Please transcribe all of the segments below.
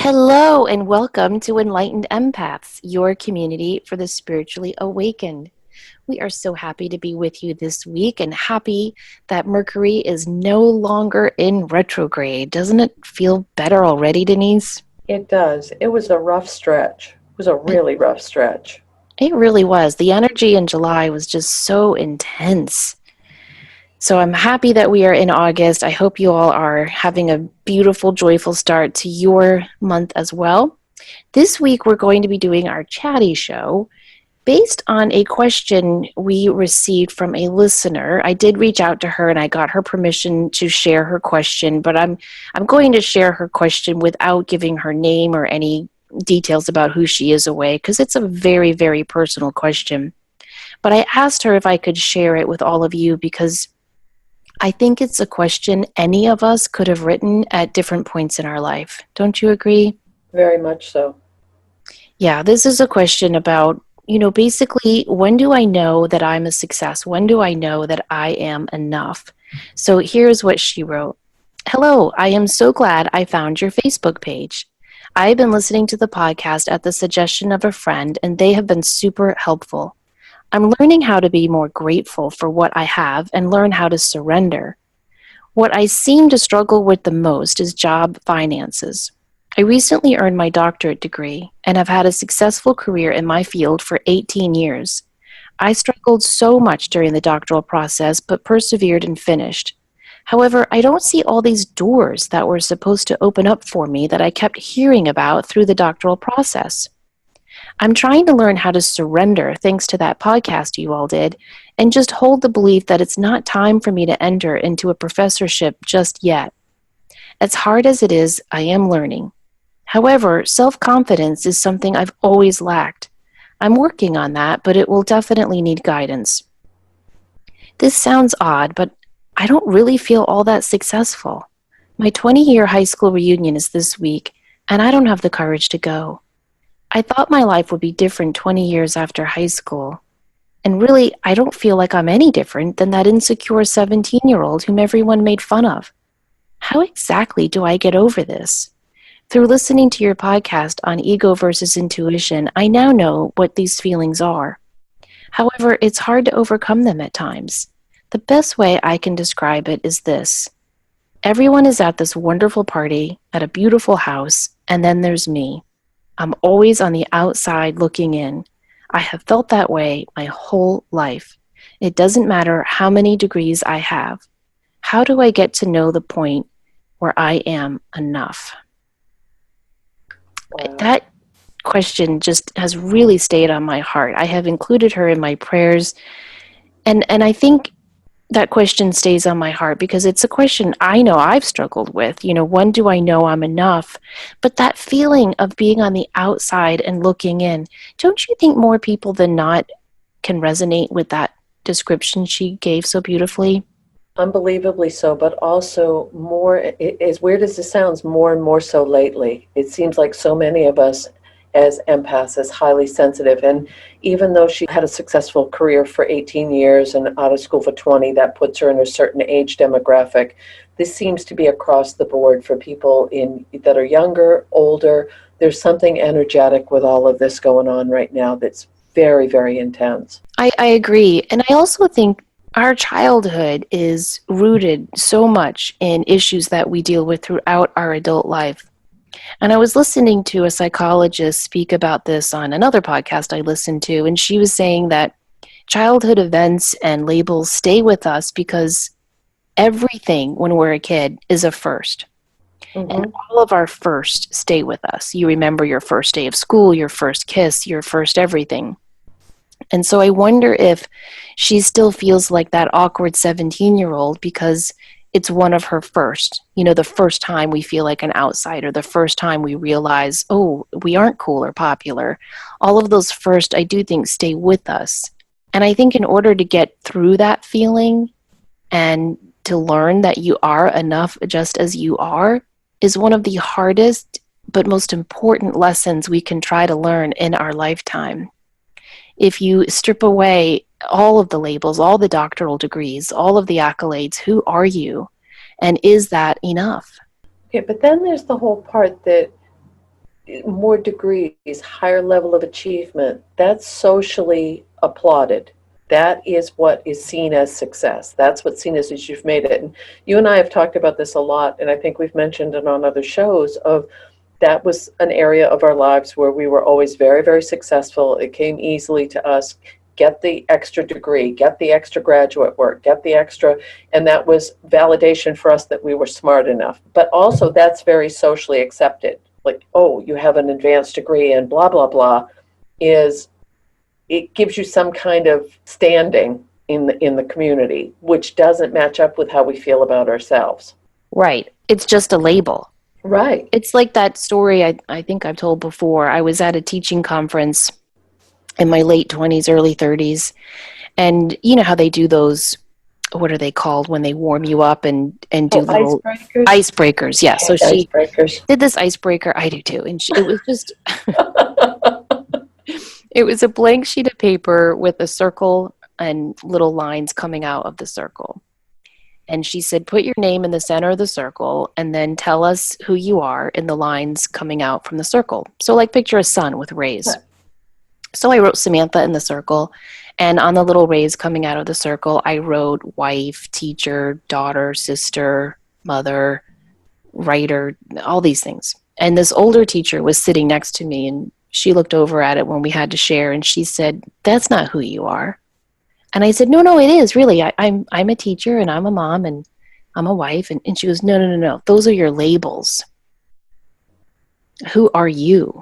Hello and welcome to Enlightened Empaths, your community for the spiritually awakened. We are so happy to be with you this week and happy that Mercury is no longer in retrograde. Doesn't it feel better already, Denise? It does. It was a rough stretch. It was a It, really rough stretch. it really was. The energy in July was just so intense. So I'm happy that we are in August. I hope you all are having a beautiful, joyful start to your month as well. This week, we're going to be doing our chatty show based on a question we received from a listener. I did reach out to her and I got her permission to share her question, but I'm going to share her question without giving her name or any details about who she is away because it's a very, very personal question. But I asked her if I could share it with all of you because I think it's a question any of us could have written at different points in our life. Don't you agree? Very much so. Yeah, this is a question about, basically, when do I know that I'm a success? When do I know that I am enough? So here's what she wrote. Hello, I am so glad I found your Facebook page. I have been listening to the podcast at the suggestion of a friend, and they have been super helpful. I'm learning how to be more grateful for what I have and learn how to surrender. What I seem to struggle with the most is job finances. I recently earned my doctorate degree and have had a successful career in my field for 18 years. I struggled so much during the doctoral process, but persevered and finished. However, I don't see all these doors that were supposed to open up for me that I kept hearing about through the doctoral process. I'm trying to learn how to surrender thanks to that podcast you all did and just hold the belief that it's not time for me to enter into a professorship just yet. As hard as it is, I am learning. However, self-confidence is something I've always lacked. I'm working on that, but it will definitely need guidance. This sounds odd, but I don't really feel all that successful. My 20-year high school reunion is this week, and I don't have the courage to go. I thought my life would be different 20 years after high school. And really, I don't feel like I'm any different than that insecure 17-year-old whom everyone made fun of. How exactly do I get over this? Through listening to your podcast on ego versus intuition, I now know what these feelings are. However, it's hard to overcome them at times. The best way I can describe it is this. Everyone is at this wonderful party, at a beautiful house, and then there's me. I'm always on the outside looking in. I have felt that way my whole life. It doesn't matter how many degrees I have. How do I get to know the point where I am enough? Wow. That question just has really stayed on my heart. I have included her in my prayers, and I think that question stays on my heart because it's a question I know I've struggled with. When do I know I'm enough? But that feeling of being on the outside and looking in, don't you think more people than not can resonate with that description she gave so beautifully? Unbelievably so, but also more, as weird as it sounds, more and more so lately. It seems like so many of us as empaths is highly sensitive. And even though she had a successful career for 18 years and out of school for 20, that puts her in a certain age demographic. This seems to be across the board for people that are younger, older. There's something energetic with all of this going on right now that's very, very intense. I agree. And I also think our childhood is rooted so much in issues that we deal with throughout our adult life. And I was listening to a psychologist speak about this on another podcast I listened to, and she was saying that childhood events and labels stay with us because everything when we're a kid is a first. And Mm-hmm. all of our first stay with us. You remember your first day of school, your first kiss, your first everything. And so I wonder if she still feels like that awkward 17-year-old because it's one of her first. The first time we feel like an outsider, the first time we realize, oh, we aren't cool or popular. All of those first, I do think, stay with us. And I think in order to get through that feeling and to learn that you are enough just as you are is one of the hardest but most important lessons we can try to learn in our lifetime. If you strip away all of the labels, all the doctoral degrees, all of the accolades, who are you? And is that enough? Okay, but then there's the whole part that more degrees, higher level of achievement, that's socially applauded. That is what is seen as success. That's what's seen as you've made it. And you and I have talked about this a lot, and I think we've mentioned it on other shows of that was an area of our lives where we were always very, very successful. It came easily to us. Get the extra degree, get the extra graduate work, get the extra, and that was validation for us that we were smart enough. But also that's very socially accepted. Like, oh, you have an advanced degree and blah, blah, blah, is it gives you some kind of standing in the community, which doesn't match up with how we feel about ourselves. Right. It's just a label. Right. It's like that story I think I've told before. I was at a teaching conference in my late 20s, early 30s. And you know how they do those, what are they called when they warm you up and do little icebreakers? Icebreakers, yeah. So she Icebreakers. did this icebreaker. I do too. And it was just, it was a blank sheet of paper with a circle and little lines coming out of the circle. And she said, put your name in the center of the circle and then tell us who you are in the lines coming out from the circle. So like picture a sun with rays. So I wrote Samantha in the circle, and on the little rays coming out of the circle, I wrote wife, teacher, daughter, sister, mother, writer, all these things. And this older teacher was sitting next to me, and she looked over at it when we had to share, and she said, that's not who you are. And I said, no, it is, really. I'm a teacher, and I'm a mom, and I'm a wife. And she goes, no. Those are your labels. Who are you?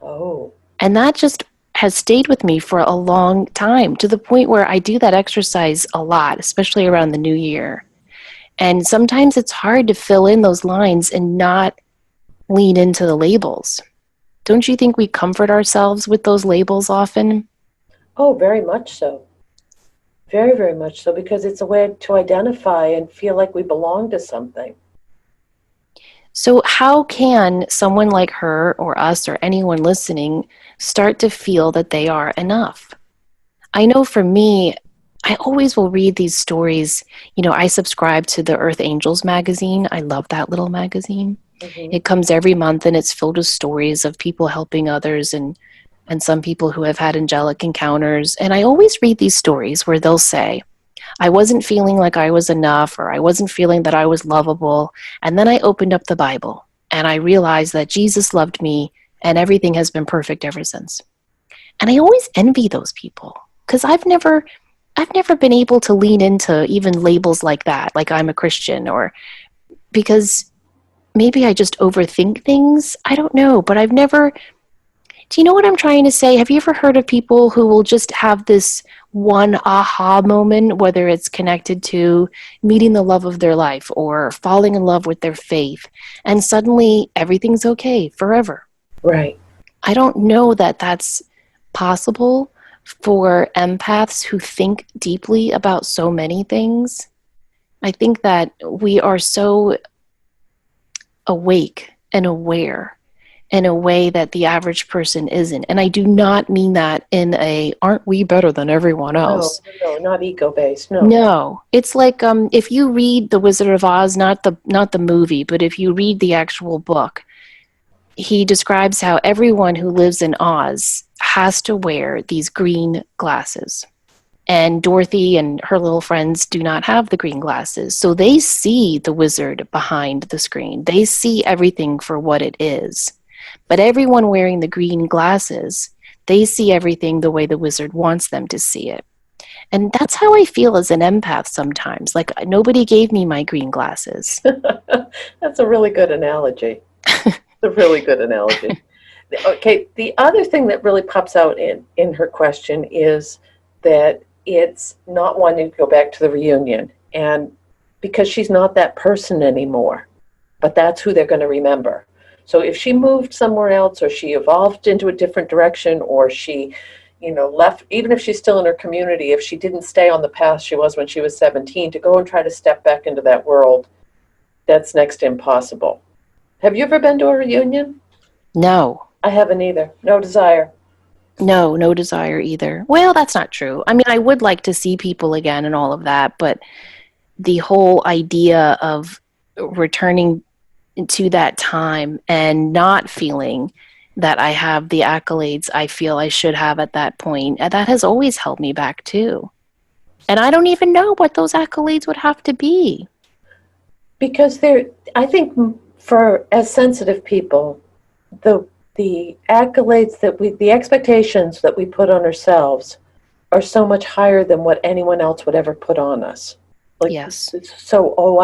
Oh. And that just has stayed with me for a long time, to the point where I do that exercise a lot, especially around the new year. And sometimes it's hard to fill in those lines and not lean into the labels. Don't you think we comfort ourselves with those labels often? Oh, very much so. Very, very much so, because it's a way to identify and feel like we belong to something. So how can someone like her or us or anyone listening start to feel that they are enough? I know for me, I always will read these stories. You know, I subscribe to the Earth Angels magazine. I love that little magazine. Mm-hmm. It comes every month, and it's filled with stories of people helping others and some people who have had angelic encounters. And I always read these stories where they'll say, I wasn't feeling like I was enough, or I wasn't feeling that I was lovable. And then I opened up the Bible and I realized that Jesus loved me and everything has been perfect ever since. And I always envy those people, because I've never been able to lean into even labels like that, like I'm a Christian, or because maybe I just overthink things. I don't know, but I've never. Do you know what I'm trying to say? Have you ever heard of people who will just have this one aha moment, whether it's connected to meeting the love of their life or falling in love with their faith, and suddenly everything's okay forever? Right. I don't know that that's possible for empaths who think deeply about so many things. I think that we are so awake and aware in a way that the average person isn't. And I do not mean that in a, aren't we better than everyone else? No, not ego-based, no. No, it's like if you read The Wizard of Oz, not the movie, but if you read the actual book, he describes how everyone who lives in Oz has to wear these green glasses. And Dorothy and her little friends do not have the green glasses. So they see the wizard behind the screen. They see everything for what it is. But everyone wearing the green glasses, they see everything the way the wizard wants them to see it. And that's how I feel as an empath sometimes. Like, nobody gave me my green glasses. That's a really good analogy. A really good analogy. Okay, the other thing that really pops out in her question is that it's not wanting to go back to the reunion, and because she's not that person anymore, but that's who they're going to remember. So if she moved somewhere else, or she evolved into a different direction, or she, left, even if she's still in her community, if she didn't stay on the path she was when she was 17, to go and try to step back into that world, that's next to impossible. Have you ever been to a reunion? No. I haven't either. No desire. No desire either. Well, that's not true. I mean, I would like to see people again and all of that, but the whole idea of returning to that time and not feeling that I have the accolades I feel I should have at that point. And that has always held me back too. And I don't even know what those accolades would have to be. Because I think for as sensitive people, the accolades the expectations that we put on ourselves are so much higher than what anyone else would ever put on us. Like, Yes. so,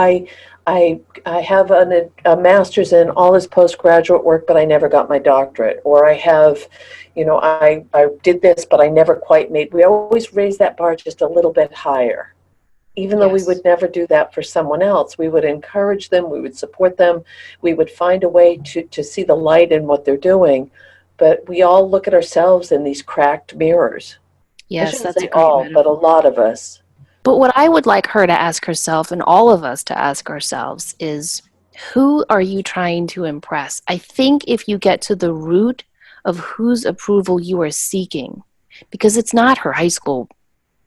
I have a master's in all this postgraduate work, but I never got my doctorate. Or I have, I did this, but I never quite made. We always raise that bar just a little bit higher. Even though we Yes. would never do that for someone else, we would encourage them, we would support them, we would find a way to see the light in what they're doing. But we all look at ourselves in these cracked mirrors. I Yes, shouldn't that's a say great all, but a metaphor. lot of us. But what I would like her to ask herself, and all of us to ask ourselves, is who are you trying to impress? I think if you get to the root of whose approval you are seeking, because it's not her high school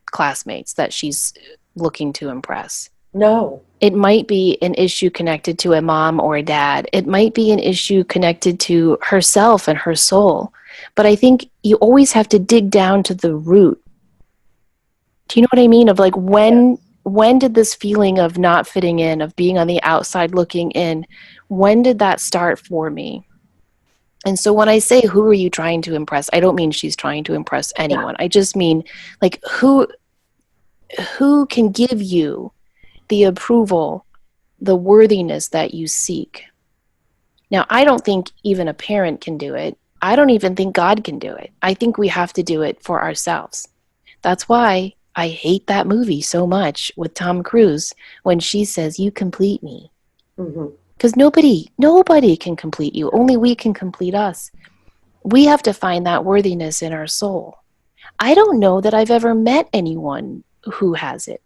classmates that she's looking to impress. No. It might be an issue connected to a mom or a dad. It might be an issue connected to herself and her soul. But I think you always have to dig down to the root. Do you know what I mean? Of like, when did this feeling of not fitting in, of being on the outside looking in, when did that start for me? And so when I say who are you trying to impress, I don't mean she's trying to impress Yeah. anyone. I just mean like who can give you the approval, the worthiness that you seek. Now, I don't think even a parent can do it. I don't even think God can do it. I think we have to do it for ourselves. That's why I hate that movie so much with Tom Cruise when she says, "You complete me." Hmm. Because nobody can complete you. Only we can complete us. We have to find that worthiness in our soul. I don't know that I've ever met anyone who has it.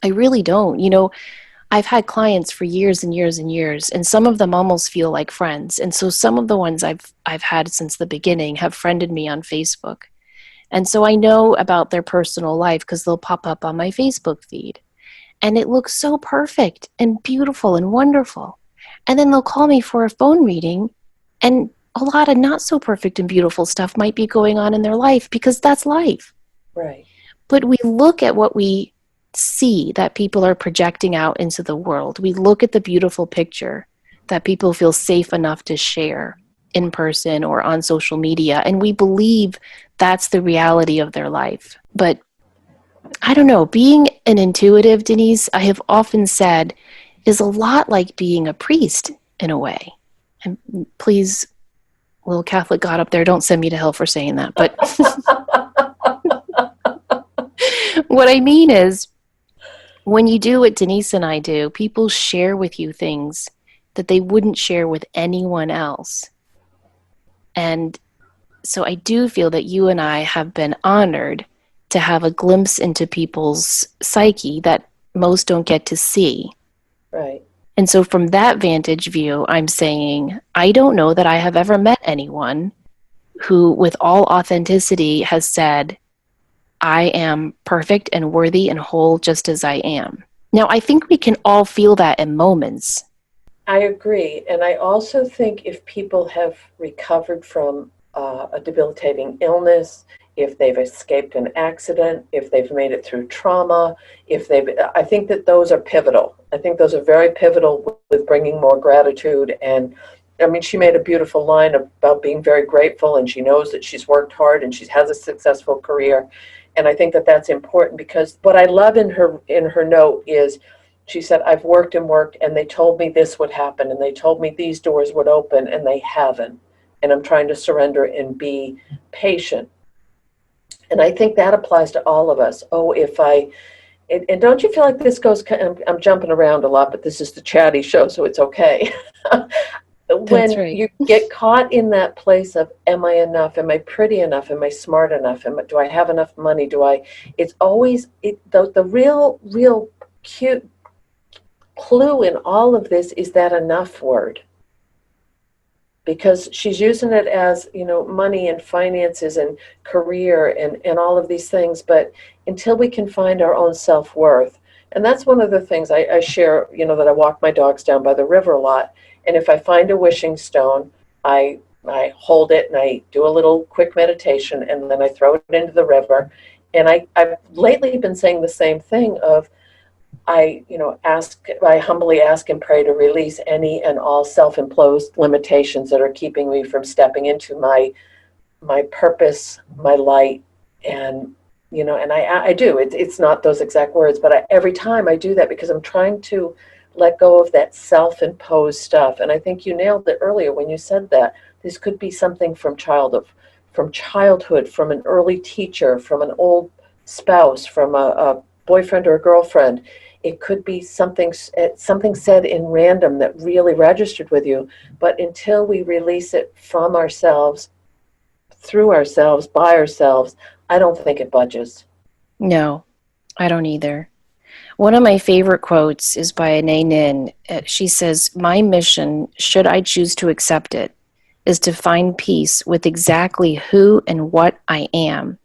I really don't. I've had clients for years and years and years, and some of them almost feel like friends. And so some of the ones I've had since the beginning have friended me on Facebook. And so I know about their personal life because they'll pop up on my Facebook feed. And it looks so perfect and beautiful and wonderful. And then they'll call me for a phone reading, and a lot of not so perfect and beautiful stuff might be going on in their life because that's life. Right. But we look at what we see that people are projecting out into the world. We look at the beautiful picture that people feel safe enough to share in person or on social media, and we believe that's the reality of their life. But I don't know, being an intuitive, Denise, I have often said, is a lot like being a priest in a way. And please, little Catholic God up there, don't send me to hell for saying that. But what I mean is, when you do what Denise and I do, people share with you things that they wouldn't share with anyone else. And so I do feel that you and I have been honored to have a glimpse into people's psyche that most don't get to see. Right. And so from that vantage view, I'm saying, I don't know that I have ever met anyone who, with all authenticity, has said, I am perfect and worthy and whole just as I am. Now, I think we can all feel that in moments. I agree. And I also think if people have recovered from a debilitating illness, if they've escaped an accident, if they've made it through trauma, I think that those are pivotal. I think those are very pivotal with bringing more gratitude. And I mean, she made a beautiful line about being very grateful, and she knows that she's worked hard and she has a successful career. And I think that that's important because what I love in her note is she said, I've worked and worked, and they told me this would happen, and they told me these doors would open, and they haven't. And I'm trying to surrender and be patient. And I think that applies to all of us. And don't you feel like this goes, I'm jumping around a lot, but this is the chatty show, so it's okay. That's When right. you get caught in that place of, am I enough? Am I pretty enough? Am I smart enough? Do I have enough money? It's always, the real cute clue in all of this is that enough word, because she's using it as money and finances and career and all of these things, but until we can find our own self-worth. And that's one of the things I share, that I walk my dogs down by the river a lot, And if I find a wishing stone, I hold it and I do a little quick meditation, and then I throw it into the river. And I've lately been saying the same thing of, I humbly ask and pray to release any and all self-imposed limitations that are keeping me from stepping into my purpose, my light. And and I do. It's not those exact words, but every time I do that, because I'm trying to let go of that self-imposed stuff. And I think you nailed it earlier when you said that this could be something from childhood, from an early teacher, from an old spouse, from a boyfriend or a girlfriend. It could be something said in random that really registered with you. But until we release it from ourselves, through ourselves, by ourselves, I don't think it budges. No, I don't either. One of my favorite quotes is by Anaïs Nin. She says, "My mission, should I choose to accept it, is to find peace with exactly who and what I am,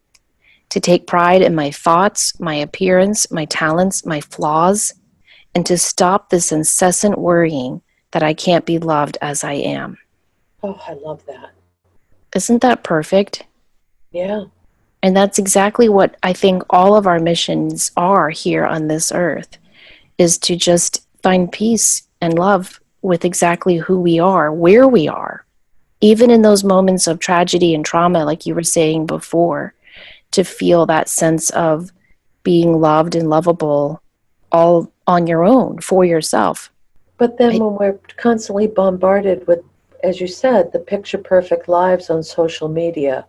to take pride in my thoughts, my appearance, my talents, my flaws, and to stop this incessant worrying that I can't be loved as I am." Oh, I love that. Isn't that perfect? Yeah. And that's exactly what I think all of our missions are here on this earth, is to just find peace and love with exactly who we are, where we are, even in those moments of tragedy and trauma, like you were saying before, to feel that sense of being loved and lovable all on your own for yourself. But then when we're constantly bombarded with, as you said, the picture perfect lives on social media,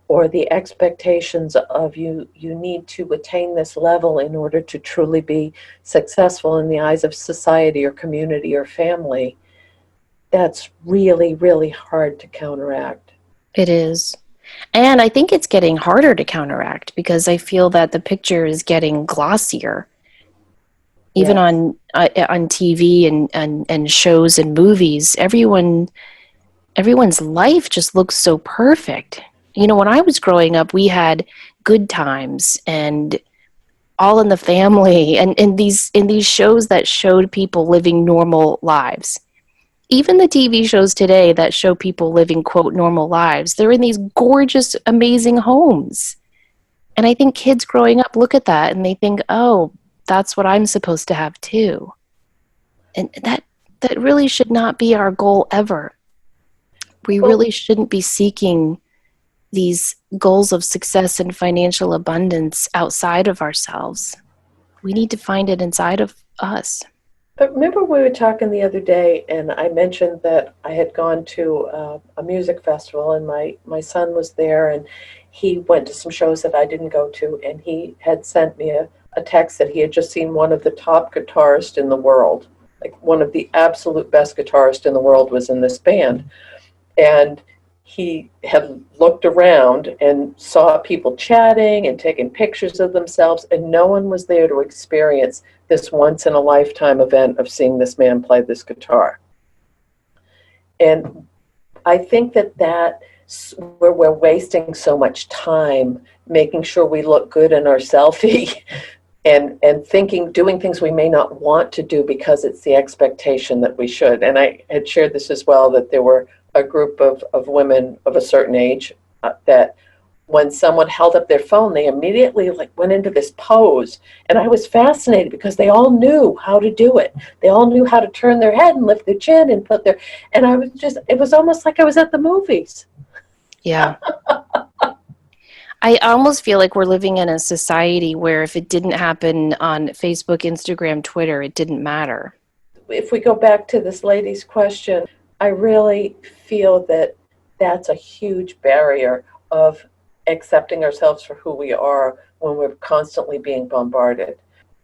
or the expectations of you need to attain this level in order to truly be successful in the eyes of society or community or family, that's really, really hard to counteract. It is. And I think it's getting harder to counteract because I feel that the picture is getting glossier. Even Yes. on TV and shows and movies, everyone's life just looks so perfect. When I was growing up, we had Good Times and All in the Family, and in these shows that showed people living normal lives. Even the TV shows today that show people living, quote, normal lives, they're in these gorgeous, amazing homes. And I think kids growing up look at that and they think, oh, that's what I'm supposed to have too. And that really should not be our goal ever. We Well, really shouldn't be seeking these goals of success and financial abundance outside of ourselves. We need to find it inside of us. but remember we were talking the other day, and I mentioned that I had gone to a music festival, and my son was there, and he went to some shows that I didn't go to, and he had sent me a text that he had just seen one of the top guitarists in the world, like one of the absolute best guitarists in the world was in this band. And he had looked around and saw people chatting and taking pictures of themselves, and no one was there to experience this once in a lifetime event of seeing this man play this guitar. And I think that's where we're wasting so much time making sure we look good in our selfie and doing things we may not want to do because it's the expectation that we should. And I had shared this as well, that there were a group of women of a certain age that when someone held up their phone, they immediately went into this pose. And I was fascinated because they all knew how to do it. They all knew how to turn their head and lift their chin and and it was almost like I was at the movies. Yeah. I almost feel like we're living in a society where if it didn't happen on Facebook, Instagram, Twitter, it didn't matter. If we go back to this lady's question, I really feel that that's a huge barrier of accepting ourselves for who we are when we're constantly being bombarded.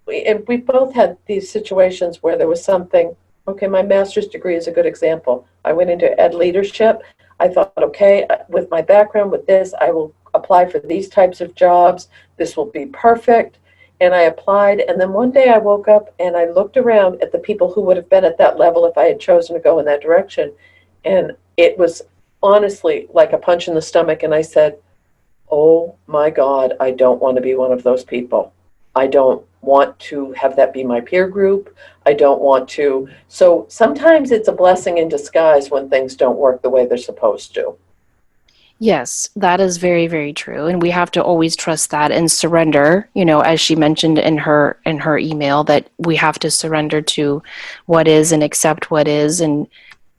We both had these situations where there was something, okay, my master's degree is a good example. I went into ed leadership. I thought, okay, with my background with this, I will apply for these types of jobs. This will be perfect. And I applied, and then one day I woke up and I looked around at the people who would have been at that level if I had chosen to go in that direction. And it was honestly like a punch in the stomach. And I said, oh my God, I don't want to be one of those people. I don't want to have that be my peer group. I don't want to. So sometimes it's a blessing in disguise when things don't work the way they're supposed to. Yes, that is very, very true. And we have to always trust that and surrender, as she mentioned in her email, that we have to surrender to what is and accept what is, and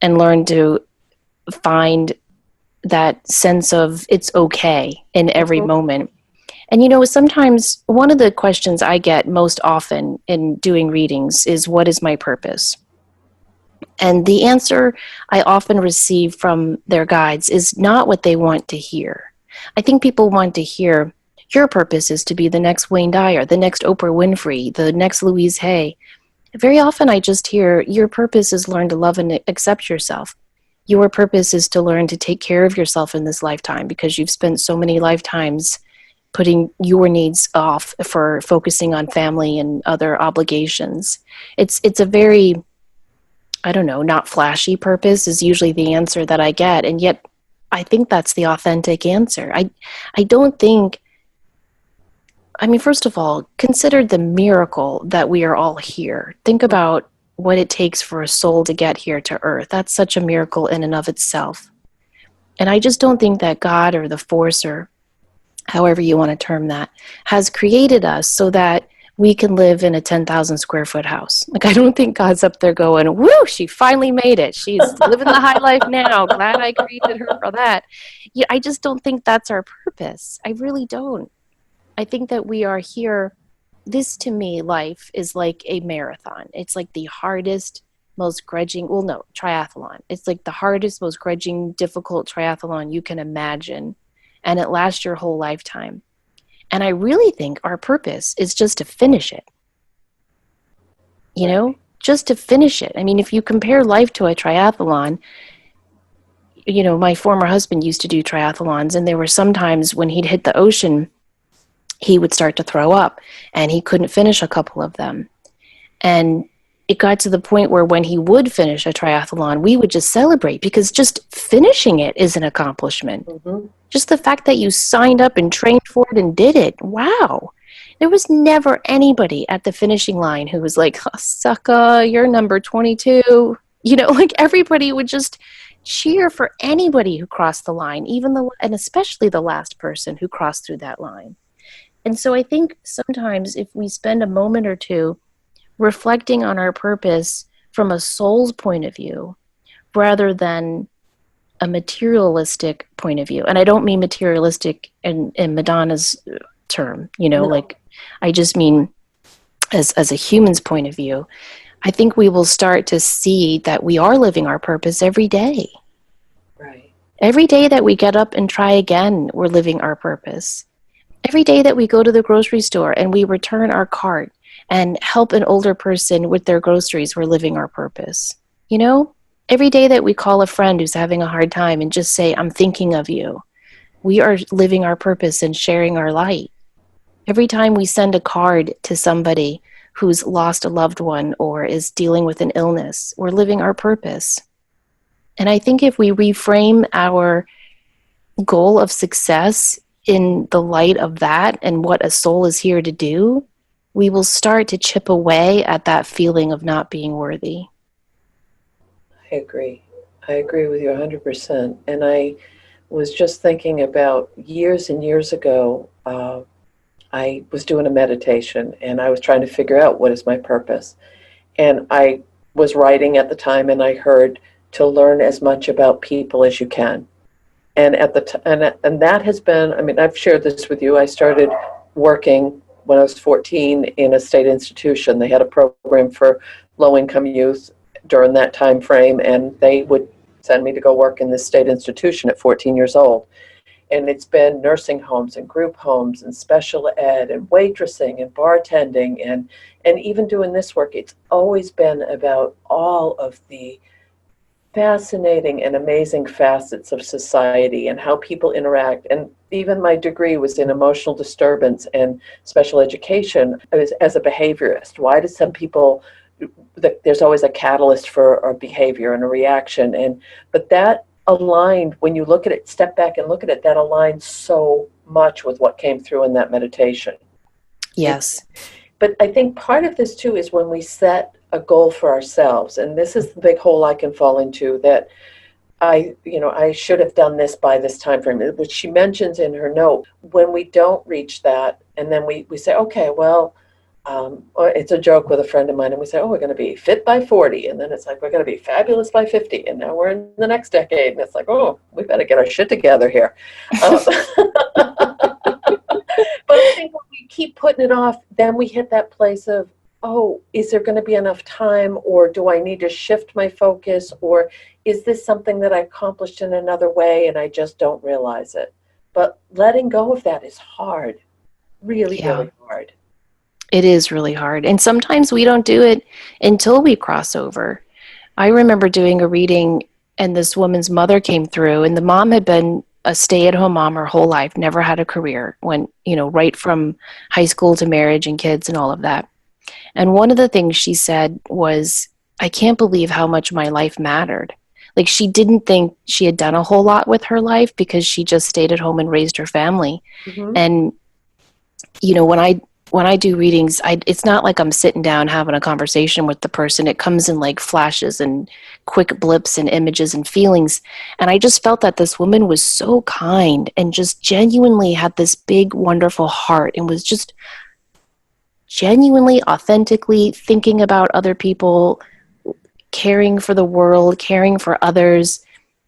learn to find that sense of it's okay in every Mhm. moment. And sometimes one of the questions I get most often in doing readings is, what is my purpose? And the answer I often receive from their guides is not what they want to hear. I think people want to hear, your purpose is to be the next Wayne Dyer, the next Oprah Winfrey, the next Louise Hay. Very often I just hear, your purpose is learn to love and accept yourself. Your purpose is to learn to take care of yourself in this lifetime because you've spent so many lifetimes putting your needs off for focusing on family and other obligations. It's a very, I don't know, not flashy purpose is usually the answer that I get. And yet I think that's the authentic answer. I don't think, I mean, first of all, consider the miracle that we are all here. Think about what it takes for a soul to get here to earth. That's such a miracle in and of itself. And I just don't think that God or the force, or however you want to term that, has created us so that we can live in a 10,000 square foot house. Like, I don't think God's up there going, woo, she finally made it. She's living the high life now. Glad I created her for that. Yeah, I just don't think that's our purpose. I really don't. I think that we are here. This, to me, life is like a marathon. It's like the hardest, most grudging, well, no, triathlon. It's like the hardest, most grudging, difficult triathlon you can imagine. And it lasts your whole lifetime. And I really think our purpose is just to finish it, Right. just to finish it. I mean, if you compare life to a triathlon, my former husband used to do triathlons, and there were some times when he'd hit the ocean, he would start to throw up, and he couldn't finish a couple of them. And it got to the point where when he would finish a triathlon, we would just celebrate because just finishing it is an accomplishment. Hmm. Just the fact that you signed up and trained for it and did it. Wow. There was never anybody at the finishing line who was like, oh, sucker, you're number 22. Like everybody would just cheer for anybody who crossed the line, and especially the last person who crossed through that line. And so I think sometimes if we spend a moment or two reflecting on our purpose from a soul's point of view, rather than a materialistic point of view. And I don't mean materialistic in Madonna's term, No. like I just mean as a human's point of view. I think we will start to see that we are living our purpose every day. Right. Every day that we get up and try again, we're living our purpose. Every day that we go to the grocery store and we return our cart and help an older person with their groceries, we're living our purpose. Every day that we call a friend who's having a hard time and just say, I'm thinking of you, we are living our purpose and sharing our light. Every time we send a card to somebody who's lost a loved one or is dealing with an illness, we're living our purpose. And I think if we reframe our goal of success in the light of that and what a soul is here to do, we will start to chip away at that feeling of not being worthy. I agree. I agree with you 100%. And I was just thinking about years and years ago, I was doing a meditation and I was trying to figure out what is my purpose. And I was writing at the time and I heard to learn as much about people as you can. And at the and that has been, I mean, I've shared this with you. I started working when I was 14 in a state institution. They had a program for low income youth during that time frame, and they would send me to go work in this state institution at 14 years old. And it's been nursing homes and group homes and special ed and waitressing and bartending and even doing this work. It's always been about all of the fascinating and amazing facets of society and how people interact. And even my degree was in emotional disturbance and special education. I was as a behaviorist. Why do some people, there's always a catalyst for a behavior and a reaction, and but that aligned, when you look at it, step back and look at it, that aligns so much with what came through in that meditation. It, Yes. But I think part of this too is when we set a goal for ourselves, and this is the big hole I can fall into, that I should have done this by this time frame, which she mentions in her note. When we don't reach that, and then we say, okay, well, it's a joke with a friend of mine, and we say, oh, we're going to be fit by 40, and then it's like, we're going to be fabulous by 50, and now we're in the next decade, and it's like, oh, we better get our shit together here. But I think when we keep putting it off, then we hit that place of, oh, is there going to be enough time, or do I need to shift my focus, or is this something that I accomplished in another way and I just don't realize it? But letting go of that is hard, really, Yeah. really hard. It is really hard. And sometimes we don't do it until we cross over. I remember doing a reading, and this woman's mother came through, and the mom had been a stay-at-home mom her whole life, never had a career, went, right from high school to marriage and kids and all of that. And one of the things she said was, I can't believe how much my life mattered. Like, she didn't think she had done a whole lot with her life because she just stayed at home and raised her family. Mm-hmm. And, when I do readings, it's not like I'm sitting down having a conversation with the person. It comes in like flashes and quick blips and images and feelings. And I just felt that this woman was so kind and just genuinely had this big, wonderful heart and was just genuinely, authentically thinking about other people, caring for the world, caring for others.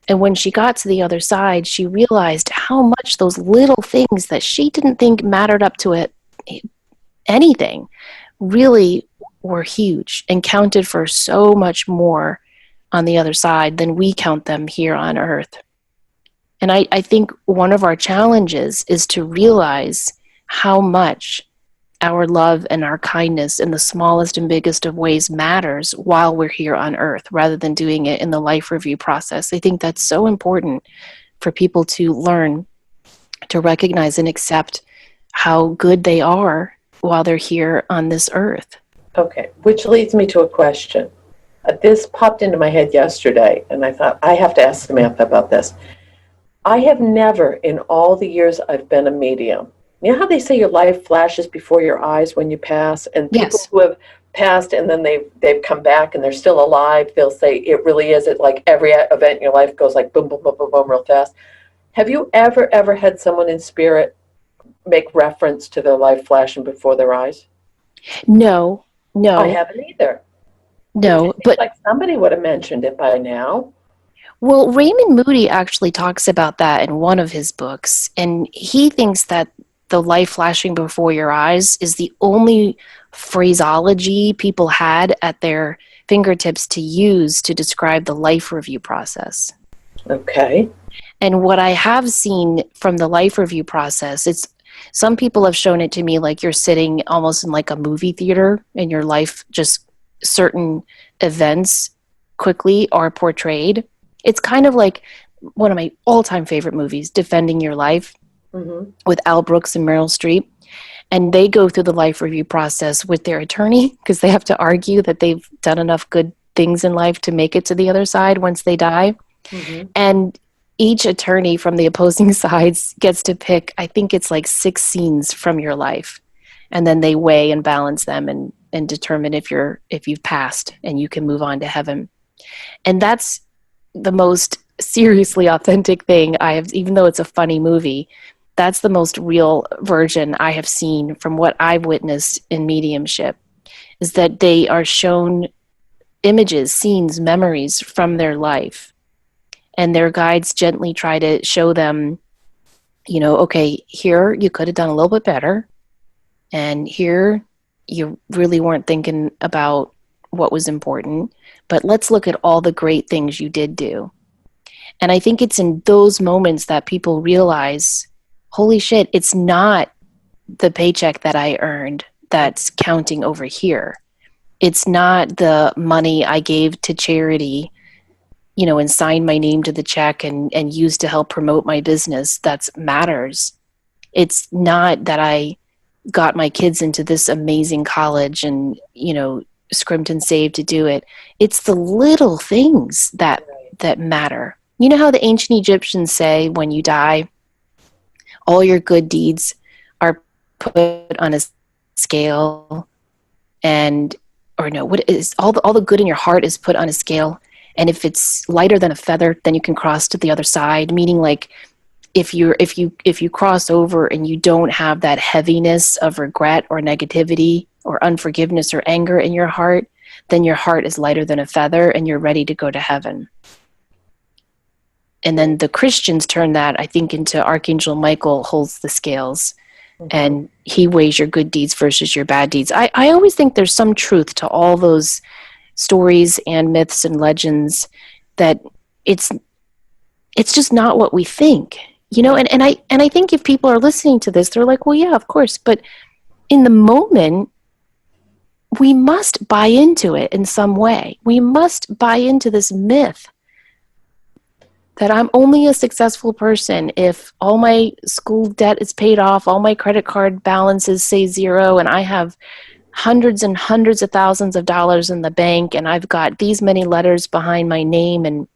And when she got to the other side, she realized how much those little things that she didn't think mattered up to it anything really were huge and counted for so much more on the other side than we count them here on earth. And I think one of our challenges is to realize how much our love and our kindness in the smallest and biggest of ways matters while we're here on earth, rather than doing it in the life review process. I think that's so important for people to learn to recognize and accept how good they are while they're here on this earth. Okay, which leads me to a question. This popped into my head yesterday, and I thought, I have to ask Samantha about this. I have never, in all the years I've been a medium, you know how they say your life flashes before your eyes when you pass? And people Yes. who have passed and then they've come back and they're still alive, they'll say it really is. It like every event in your life goes like boom, boom, boom, boom, boom, real fast. Have you ever had someone in spirit make reference to their life flashing before their eyes? No, I haven't either. no, but Like somebody would have mentioned it by now. well, Raymond Moody actually talks about that in one of his books, and he thinks that the life flashing before your eyes is the only phraseology people had at their fingertips to use to describe the life review process. Okay. And what I have seen from the life review process, it's some people have shown it to me like you're sitting almost in like a movie theater and your life, just certain events quickly are portrayed. It's kind of like one of my all-time favorite movies, Defending Your Life, with Al Brooks and Meryl Streep. And they go through the life review process with their attorney because they have to argue that they've done enough good things in life to make it to the other side once they die. And each attorney from the opposing sides gets to pick, I think it's like 6 scenes from your life. And then they weigh and balance them and determine if you've passed and you can move on to heaven. And that's the most seriously authentic thing I have, even though it's a funny movie. That's the most real version I have seen from what I've witnessed in mediumship, is that they are shown images, scenes, memories from their life. And their guides gently try to show them, okay, here you could have done a little bit better. And here you really weren't thinking about what was important. But let's look at all the great things you did do. And I think it's in those moments that people realize, holy shit, it's not the paycheck that I earned that's counting over here. It's not the money I gave to charity, and signed my name to the check and used to help promote my business that matters. It's not that I got my kids into this amazing college and, scrimped and saved to do it. It's the little things that matter. You know how the ancient Egyptians say when you die, all your good deeds are put on a scale and or no, what is all the good in your heart is put on a scale, and if it's lighter than a feather, then you can cross to the other side, meaning like if you cross over and you don't have that heaviness of regret or negativity or unforgiveness or anger in your heart, then your heart is lighter than a feather and you're ready to go to heaven. And then the Christians turn that, I think, into Archangel Michael holds the scales, and he weighs your good deeds versus your bad deeds. I always think there's some truth to all those stories and myths and legends, that it's just not what we think. And I think if people are listening to this, they're like, well, yeah, of course. But in the moment, we must buy into it in some way. We must buy into this myth that I'm only a successful person if all my school debt is paid off, all my credit card balances say zero, and I have hundreds and hundreds of thousands of dollars in the bank, and I've got these many letters behind my name, and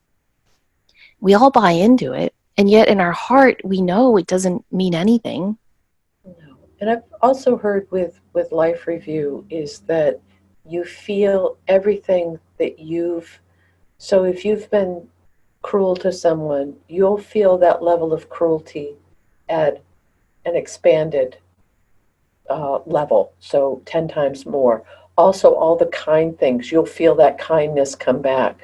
we all buy into it. And yet in our heart, we know it doesn't mean anything. No. And I've also heard with Life Review is that you feel everything that so if you've been cruel to someone, you'll feel that level of cruelty at an expanded level, so 10 times more. Also, all the kind things, you'll feel that kindness come back.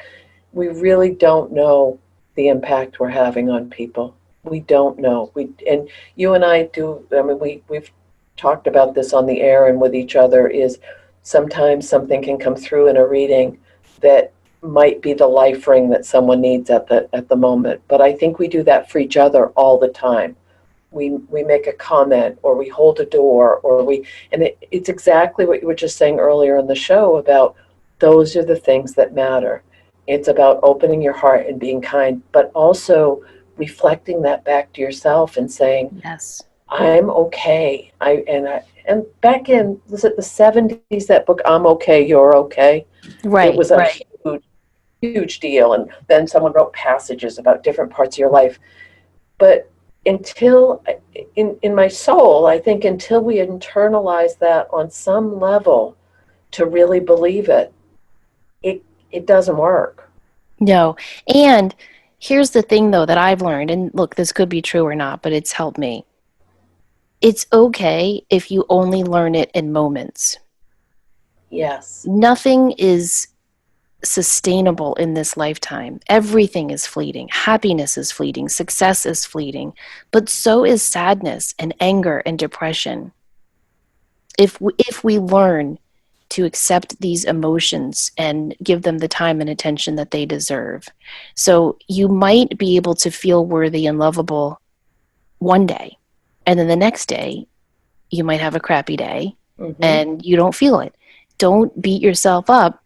We really don't know the impact we're having on people. We don't know. And you and I do. I mean, we've talked about this on the air and with each other. Is sometimes something can come through in a reading that might be the life ring that someone needs at the moment. But I think we do that for each other all the time. We make a comment, or we hold a door, and it's exactly what you were just saying earlier in the show about those are the things that matter. It's about opening your heart and being kind, but also reflecting that back to yourself and saying, yes, I'm okay. And back in, was it the 70s, that book, I'm Okay, You're Okay? right, It was a right. huge deal. And then someone wrote passages about different parts of your life. But until, in my soul, I think until we internalize that on some level to really believe it, it doesn't work. No. And here's the thing, though, that I've learned, and look, this could be true or not, but it's helped me. It's okay if you only learn it in moments. Yes. Nothing is sustainable in this lifetime. Everything is fleeting. Happiness is fleeting. Success is fleeting. But so is sadness and anger and depression. If we learn to accept these emotions and give them the time and attention that they deserve. So you might be able to feel worthy and lovable one day, and then the next day you might have a crappy day, and you don't feel it. Don't beat yourself up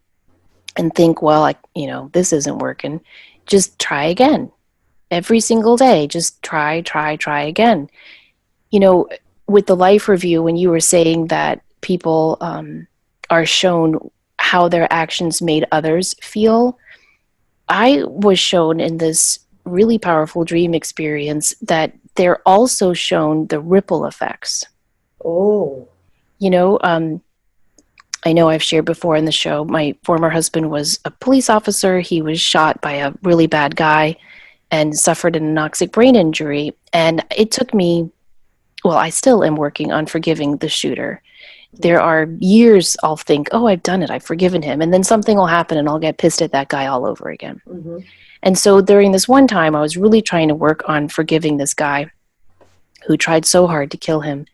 and think, well, this isn't working. Just try again. Every single day, just try again. With the Life Review, when you were saying that people are shown how their actions made others feel, I was shown in this really powerful dream experience that they're also shown the ripple effects. Oh. I know I've shared before in the show, my former husband was a police officer. He was shot by a really bad guy and suffered an anoxic brain injury. And it took me, well, I still am working on forgiving the shooter. There are years I'll think, oh, I've done it, I've forgiven him. And then something will happen and I'll get pissed at that guy all over again. And so during this one time, I was really trying to work on forgiving this guy who tried so hard to kill him.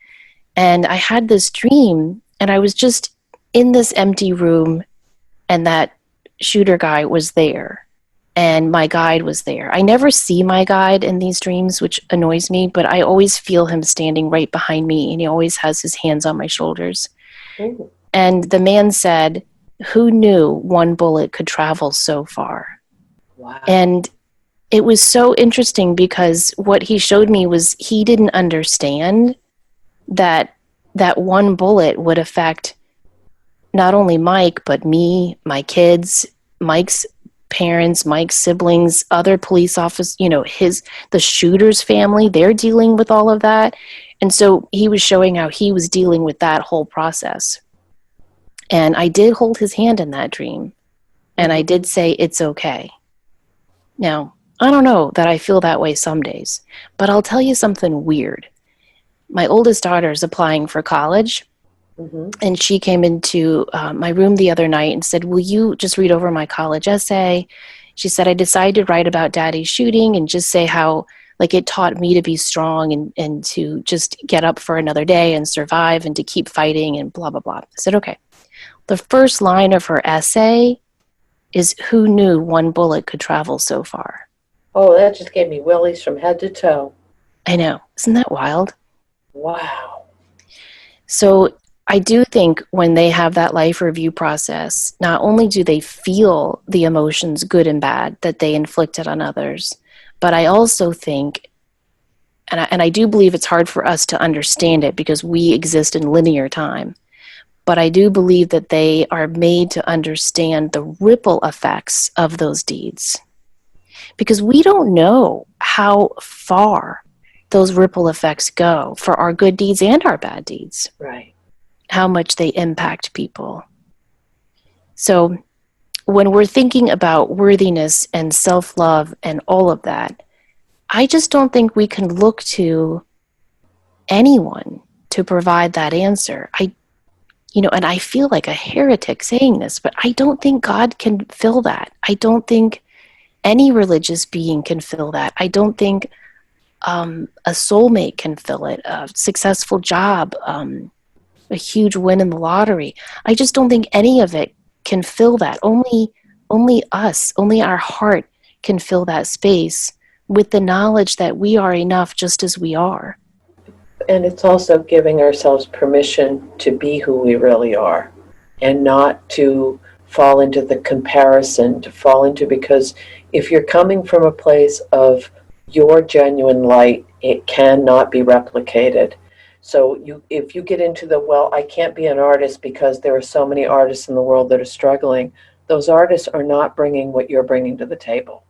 And I had this dream, and I was just in this empty room, and that shooter guy was there, and my guide was there. I never see my guide in these dreams, which annoys me, but I always feel him standing right behind me, and he always has his hands on my shoulders. Ooh. And the man said, "Who knew one bullet could travel so far?" Wow. And it was so interesting because what he showed me was he didn't understand that that one bullet would affect not only Mike, but me, my kids, Mike's parents, Mike's siblings, other police officers, the shooter's family, they're dealing with all of that. And so he was showing how he was dealing with that whole process. And I did hold his hand in that dream. And I did say, it's okay. Now, I don't know that I feel that way some days, but I'll tell you something weird. My oldest daughter is applying for college, Mm-hmm. and she came into my room the other night and said, will you just read over my college essay? She said, I decided to write about daddy's shooting and just say how like it taught me to be strong and to just get up for another day and survive and to keep fighting and blah, blah, blah. I said, okay. The first line of her essay is, who knew one bullet could travel so far? Oh, that just gave me willies from head to toe. I know. Isn't that wild? Wow. So I do think when they have that life review process, not only do they feel the emotions, good and bad, that they inflicted on others, but I also think, and I do believe it's hard for us to understand it because we exist in linear time, but I do believe that they are made to understand the ripple effects of those deeds. Because we don't know how far those ripple effects go for our good deeds and our bad deeds, Right. how much they impact people. So when we're thinking about worthiness and self-love and all of that, I just don't think we can look to anyone to provide that answer. And I feel like a heretic saying this, but I don't think God can fill that. I don't think any religious being can fill that. I don't think a soulmate can fill it, a successful job, a huge win in the lottery. I just don't think any of it can fill that. Only us, only our heart can fill that space with the knowledge that we are enough just as we are. And it's also giving ourselves permission to be who we really are and not to fall into the comparison, to fall into, because if you're coming from a place of your genuine light, it cannot be replicated. So if you get into the, well, I can't be an artist because there are so many artists in the world that are struggling, those artists are not bringing what you're bringing to the table.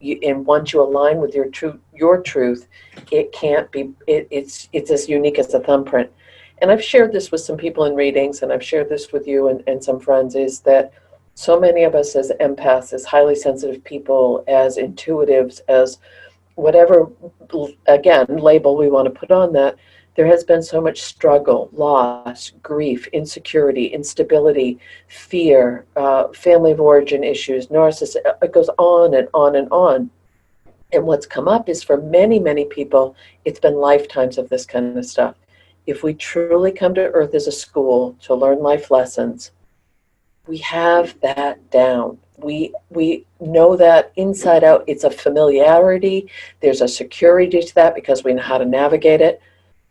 And once you align with your truth, it can't be. It's as unique as a thumbprint. And I've shared this with some people in readings, and I've shared this with you and some friends. Is that so many of us as empaths, as highly sensitive people, as intuitives, as whatever again label we want to put on that, there has been so much struggle, loss, grief, insecurity, instability, fear, family of origin issues, narcissism. It goes on and on and on. And what's come up is for many, many people, it's been lifetimes of this kind of stuff. If we truly come to Earth as a school to learn life lessons, we have that down. We know that inside out. It's a familiarity. There's a security to that because we know how to navigate it.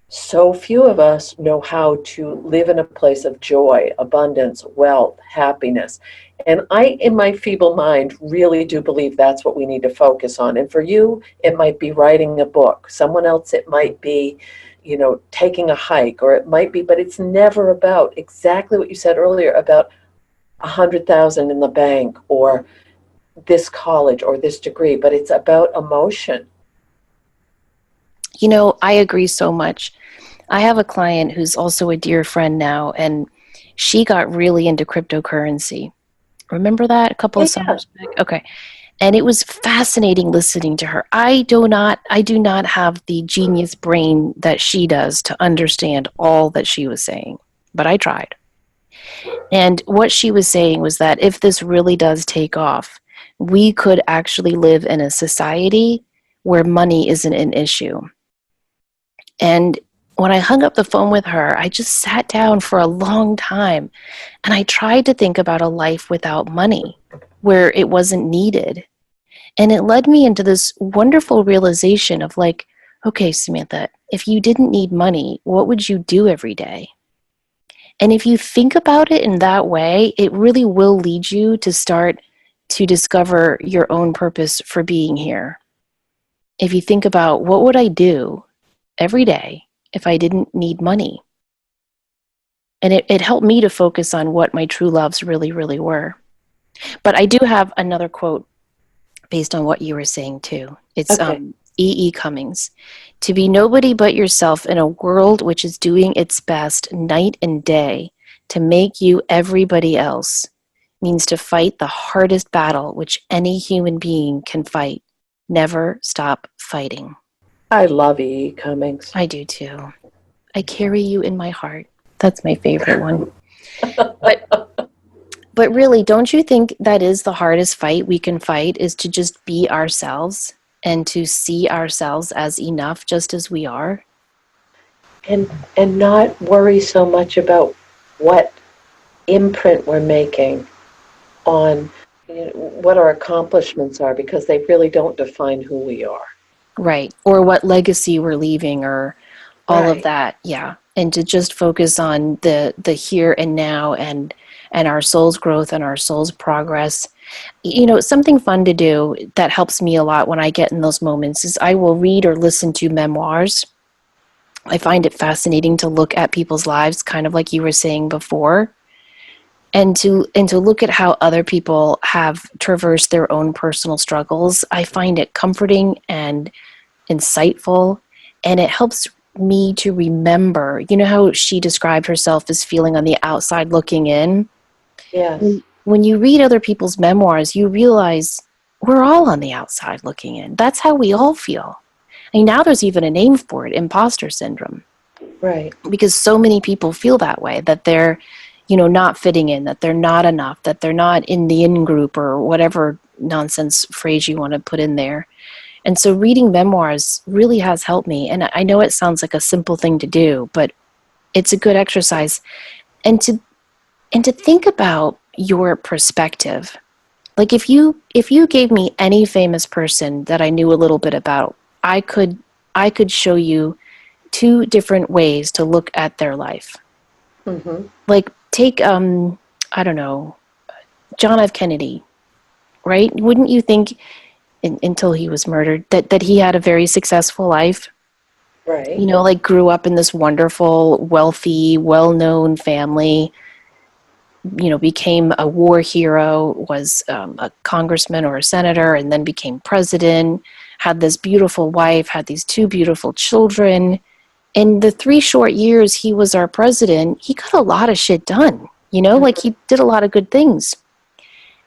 So few of us know how to live in a place of joy, abundance, wealth, happiness. And I, in my feeble mind, really do believe that's what we need to focus on. And for you, it might be writing a book. Someone else, it might be, taking a hike, or it might be, but it's never about exactly what you said earlier about 100,000 in the bank or this college or this degree, but it's about emotion. I agree so much. I have a client who's also a dear friend now, and she got really into cryptocurrency. Remember that a couple of Yeah. summers back? Okay. And it was fascinating listening to her. I do not have the genius brain that she does to understand all that she was saying, but I tried. And what she was saying was that if this really does take off, we could actually live in a society where money isn't an issue. And when I hung up the phone with her, I just sat down for a long time and I tried to think about a life without money where it wasn't needed. And it led me into this wonderful realization of like, okay, Samantha, if you didn't need money, what would you do every day? And if you think about it in that way, it really will lead you to start to discover your own purpose for being here. If you think about what would I do every day if I didn't need money? And it helped me to focus on what my true loves really, really were. But I do have another quote based on what you were saying too. It's Okay. E. E. Cummings. To be nobody but yourself in a world which is doing its best night and day to make you everybody else means to fight the hardest battle which any human being can fight. Never stop fighting. I love E. E. Cummings. I do too. I carry you in my heart. That's my favorite one. But really, don't you think that is the hardest fight we can fight, is to just be ourselves and to see ourselves as enough just as we are? And not worry so much about what imprint we're making on what our accomplishments are, because they really don't define who we are. Right. Or what legacy we're leaving, or all of Right. that. Yeah. And to just focus on the here and now, and our soul's growth and our soul's progress. Something fun to do that helps me a lot when I get in those moments is I will read or listen to memoirs. I find it fascinating to look at people's lives, kind of like you were saying before, and to look at how other people have traversed their own personal struggles. I find it comforting and insightful, and it helps me to remember, how she described herself as feeling on the outside looking in. Yes. When you read other people's memoirs, you realize we're all on the outside looking in. That's how we all feel. And now there's even a name for it, imposter syndrome, Right. because so many people feel that way, that they're, not fitting in, that they're not enough, that they're not in the in group, or whatever nonsense phrase you want to put in there. And so reading memoirs really has helped me. And I know it sounds like a simple thing to do, but it's a good exercise. And to think about your perspective. Like if you gave me any famous person that I knew a little bit about, I could show you two different ways to look at their life. Mm-hmm. Like take I don't know, John F. Kennedy, right? Wouldn't you think until he was murdered that he had a very successful life? Right. Like grew up in this wonderful, wealthy, well-known family, became a war hero, was a congressman or a senator, and then became president, had this beautiful wife, had these two beautiful children. In the 3 short years he was our president, he got a lot of shit done, like he did a lot of good things.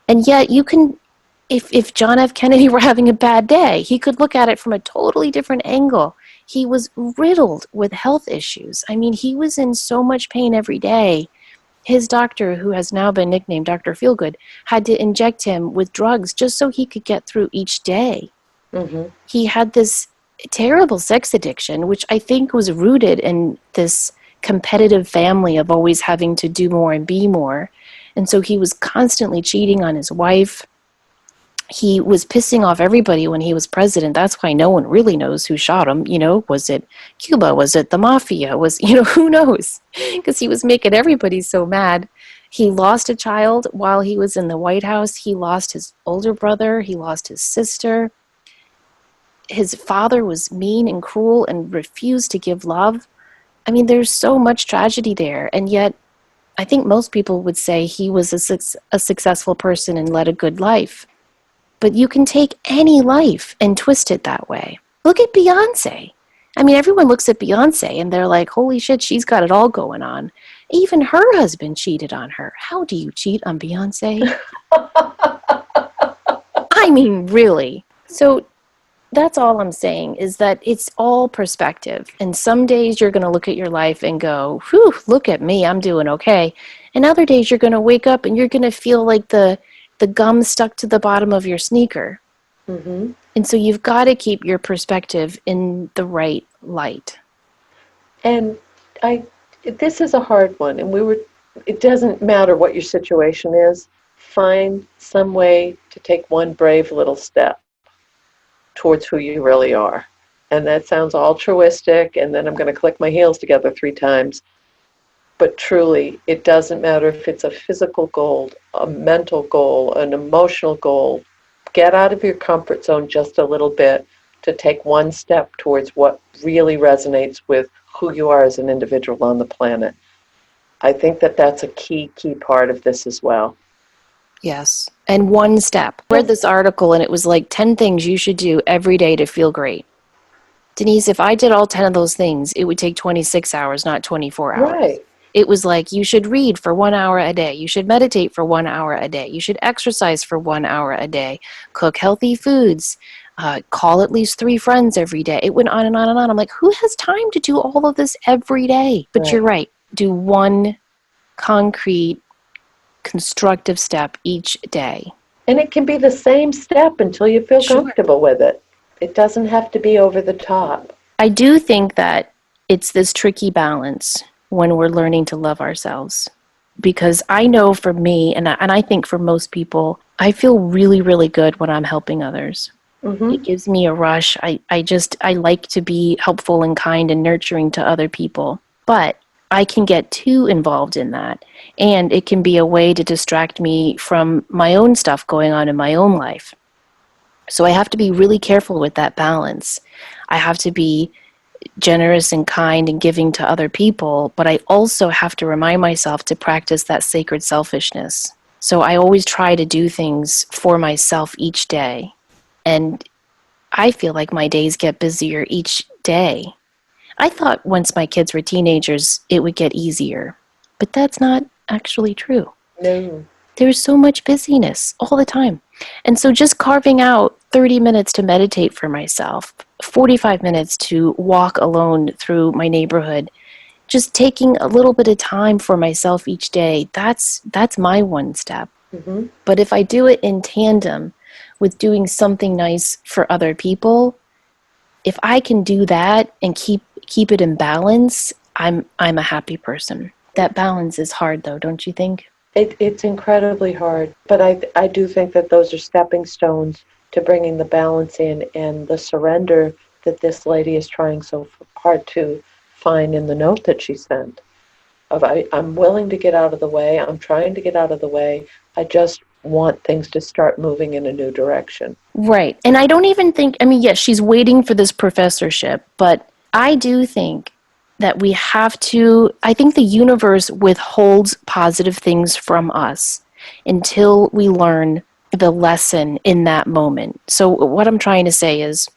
And yet you can, if John F. Kennedy were having a bad day, he could look at it from a totally different angle. He was riddled with health issues. I mean, he was in so much pain every day. His doctor, who has now been nicknamed Dr. Feelgood, had to inject him with drugs just so he could get through each day. Mm-hmm. He had this terrible sex addiction, which I think was rooted in this competitive family of always having to do more and be more. And so he was constantly cheating on his wife. He was pissing off everybody when he was president. That's why no one really knows who shot him. Was it Cuba? Was it the mafia? Who knows? Because he was making everybody so mad. He lost a child while he was in the White House. He lost his older brother. He lost his sister. His father was mean and cruel and refused to give love. I mean, there's so much tragedy there. And yet, I think most people would say he was a successful person and led a good life. But you can take any life and twist it that way. Look at Beyonce. I mean, everyone looks at Beyonce and they're like, holy shit, she's got it all going on. Even her husband cheated on her. How do you cheat on Beyonce? I mean, really. So that's all I'm saying, is that it's all perspective. And some days you're going to look at your life and go, whew, look at me, I'm doing okay. And other days you're going to wake up and you're going to feel like the gum stuck to the bottom of your sneaker. Mm-hmm. And so you've got to keep your perspective in the right light. And this is a hard one, and it doesn't matter what your situation is, find some way to take one brave little step towards who you really are. And that sounds altruistic, and then I'm going to click my heels together 3 times. But truly, it doesn't matter if it's a physical goal, a mental goal, an emotional goal. Get out of your comfort zone just a little bit to take one step towards what really resonates with who you are as an individual on the planet. I think that that's a key part of this as well. Yes. And one step. I read this article and it was like 10 things you should do every day to feel great. Denise, if I did all 10 of those things, it would take 26 hours, not 24 hours. Right. It was like, you should read for 1 hour a day. You should meditate for 1 hour a day. You should exercise for 1 hour a day. Cook healthy foods. Call at least 3 friends every day. It went on and on and on. I'm like, who has time to do all of this every day? But you're right. Do one concrete, constructive step each day. And it can be the same step until you feel Sure. comfortable with it. It doesn't have to be over the top. I do think that it's this tricky balance when we're learning to love ourselves. Because I know for me, and I think for most people, I feel really, really good when I'm helping others. Mm-hmm. It gives me a rush. I like to be helpful and kind and nurturing to other people. But I can get too involved in that. And it can be a way to distract me from my own stuff going on in my own life. So I have to be really careful with that balance. I have to be generous and kind and giving to other people, but I also have to remind myself to practice that sacred selfishness. So I always try to do things for myself each day. And I feel like my days get busier each day. I thought once my kids were teenagers, it would get easier. But that's not actually true. No. There's so much busyness all the time. And so just carving out 30 minutes to meditate for myself, 45 minutes to walk alone through my neighborhood, just taking a little bit of time for myself each day, that's my one step. Mm-hmm. But if I do it in tandem with doing something nice for other people, if I can do that and keep it in balance, I'm a happy person. That balance is hard though, don't you think? It's incredibly hard, but I do think that those are stepping stones to bringing the balance in and the surrender that this lady is trying so hard to find in the note that she sent. I'm willing to get out of the way. I'm trying to get out of the way. I just want things to start moving in a new direction. Right. And I don't even think, yes, she's waiting for this professorship, but I do think that I think the universe withholds positive things from us until we learn the lesson in that moment. So what I'm trying to say is,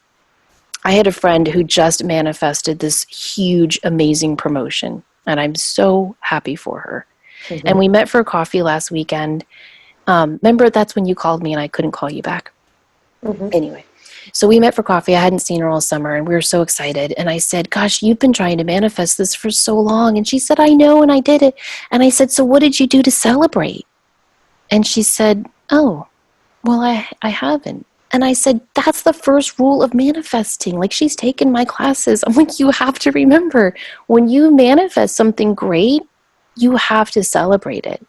I had a friend who just manifested this huge, amazing promotion, and I'm so happy for her. Mm-hmm. And we met for coffee last weekend. Remember, that's when you called me and I couldn't call you back. Mm-hmm. Anyway, so we met for coffee. I hadn't seen her all summer, and we were so excited. And I said, gosh, you've been trying to manifest this for so long. And she said, I know, and I did it. And I said, so what did you do to celebrate? And she said, oh, well, I haven't. And I said, that's the first rule of manifesting. Like, she's taken my classes. I'm like, you have to remember, when you manifest something great, you have to celebrate it.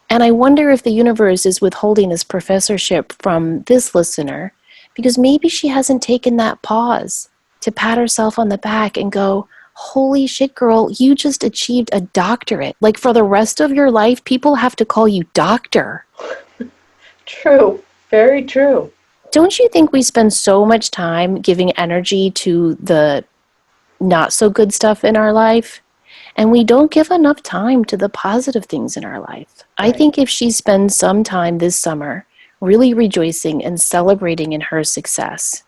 And I wonder if the universe is withholding this professorship from this listener because maybe she hasn't taken that pause to pat herself on the back and go, holy shit, girl, you just achieved a doctorate. Like, for the rest of your life, people have to call you doctor. True. Very true. Don't you think we spend so much time giving energy to the not so good stuff in our life? And we don't give enough time to the positive things in our life. Right. I think if she spends some time this summer really rejoicing and celebrating in her success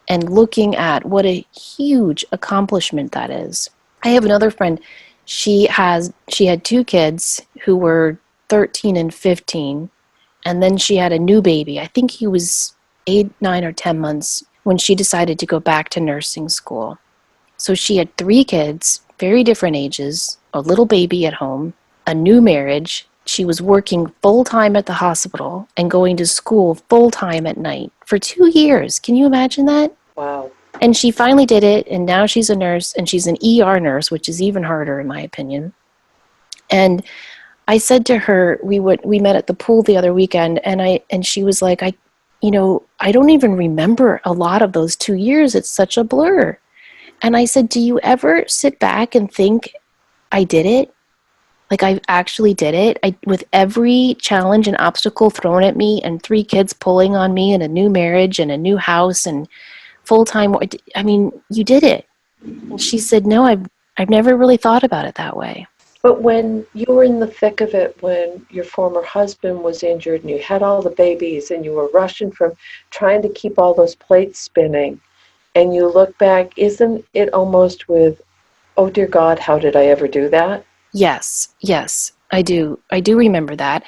and looking at what a huge accomplishment that is. I have another friend. She had 2 kids who were 13 and 15, and then she had a new baby. I think he was 8, 9, or 10 months when she decided to go back to nursing school. So she had 3 kids, very different ages, a little baby at home, a new marriage. She was working full-time at the hospital and going to school full-time at night for 2 years. Can you imagine that? Wow. And she finally did it, and now she's a nurse, and she's an ER nurse, which is even harder in my opinion. And I said to her, we met at the pool the other weekend, and she was like, I don't even remember a lot of those 2 years. It's such a blur. And I said, do you ever sit back and think, I did it? Like, I actually did it. With every challenge and obstacle thrown at me and 3 kids pulling on me and a new marriage and a new house and full-time, you did it. And she said, no, I've never really thought about it that way. But when you were in the thick of it, when your former husband was injured and you had all the babies and you were rushing from trying to keep all those plates spinning, and you look back, isn't it almost with, oh dear God, how did I ever do that? Yes, I do. I do remember that.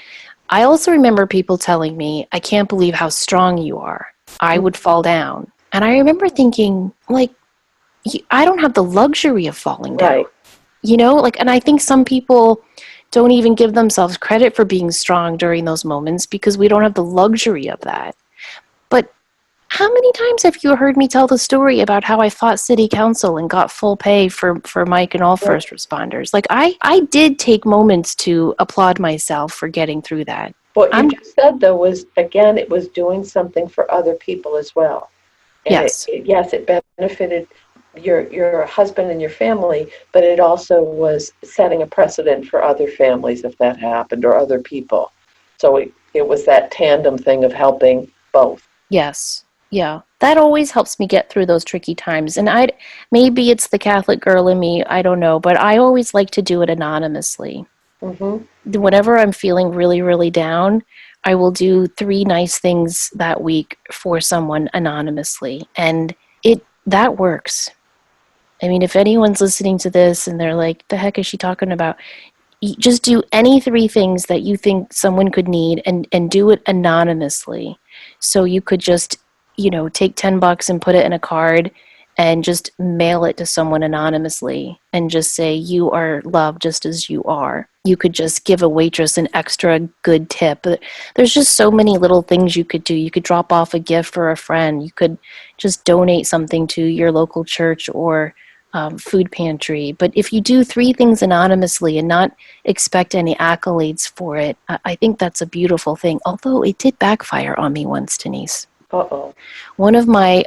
I also remember people telling me, I can't believe how strong you are. I would fall down. And I remember thinking, like, I don't have the luxury of falling down. Right. Like, and I think some people don't even give themselves credit for being strong during those moments because we don't have the luxury of that. But how many times have you heard me tell the story about how I fought city council and got full pay for Mike and all Yeah. first responders? Like, I did take moments to applaud myself for getting through that. What you I'm, just said, though, was again, it was doing something for other people as well. And yes, yes, it benefited your husband and your family, but it also was setting a precedent for other families if that happened or other people. So it was that tandem thing of helping both. yes, yeah. That always helps me get through those tricky times. And maybe it's the Catholic girl in me, I don't know, but I always like to do it anonymously. Hmm. Whenever I'm feeling really, really down, I will do 3 nice things that week for someone anonymously. And that works. I mean, if anyone's listening to this and they're like, the heck is she talking about? Just do any 3 things that you think someone could need and do it anonymously. So you could just, take $10 and put it in a card and just mail it to someone anonymously and just say, you are loved just as you are. You could just give a waitress an extra good tip. There's just so many little things you could do. You could drop off a gift for a friend. You could just donate something to your local church or food pantry. But if you do 3 things anonymously and not expect any accolades for it, I think that's a beautiful thing. Although it did backfire on me once, Denise. Uh-oh. One of my